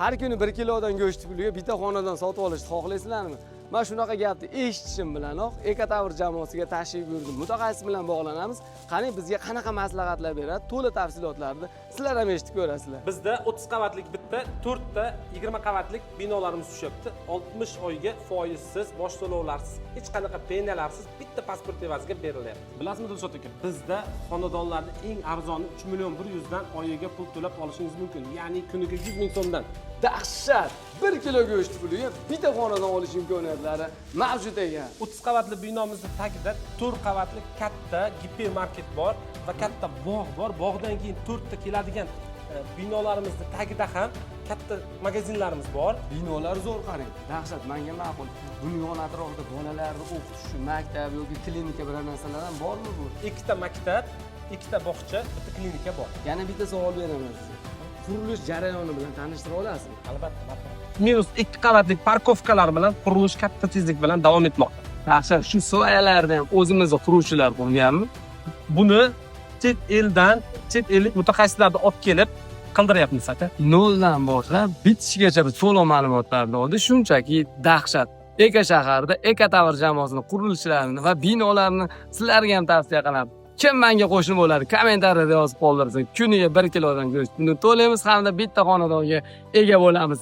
har kuni 1 kilodan go'sht puliga bitta xonadan sotib olishni xohlaysizlarmi? Men shunaqa gapni eshitishim bilanoq Ekotavr jamoasiga tashrif buyurdim. Mutaxassis bilan bog'lanamiz. Qani bizga qanaqa maslahatlar beradi? To'liq tafsilotlarni sizlar ham eshitib ko'rasizlar. Bizda 30 qavatlik bitta, 4 ta 20 qavatlik binolarimiz tushyapti. 60 oyga foizsiz, bosh to'lovlarsiz, hech qanaqa peniyalarsiz bitta pasport evaziga berilyapti. Bilasizmi Dilshod aka? Bizda xonadonlarning eng arzoni 3 million 100 dan oyiga pul to'lab olishingiz mumkin. Ya'ni kuniga 100 ming so'mdan. Dahshat! 1 kilo go'sht puliga bitta xonadan olish imkoniyatlari mavjud ekan. 30 qavatli binomizning tagida 4 qavatli katta gipermarket bor va katta bog' bor. Bog'dan keyin 4 ta keladigan binolarimizni tagida ham katta magazinlarimiz bor. Binolar zo'r qarang. Dahshat, menga ma'qul. Buni yon atrofida bolalarni o'qitish, maktab yoki klinika bilan narsalar ham bormi bu? Ikkita maktab, ikkita bog'cha, bitta klinika bor. Yana bitta savol beraman sizga. Qurilish jarayoni bilan tanishtira olasizmi? Albatta. Minus 2 qavatlik parkovkalar bilan qurilish katta tezlik bilan davom etmoqda. Dahshat, shu soyalarni ham o'zimizga quruvchilar qurganmi? Buni chet ellik mutaxassislarni olib kelib qildiryapmiz aka. Noldan boshlab bitishigacha biz to'liq ma'lumotlarni oldik. Shunchaki dahshat. Eka shaharda Ekotavr jamoasining qurilishlarini va binolarni sizlarga ham tavsiya qilaman. Kim menga qo'shni bo'ladi? Kommentariyada yozib qoldirsin. Kuniga 1 kilodan go'shtni to'laymiz hamda bitta xonadonga ega bo'lamiz.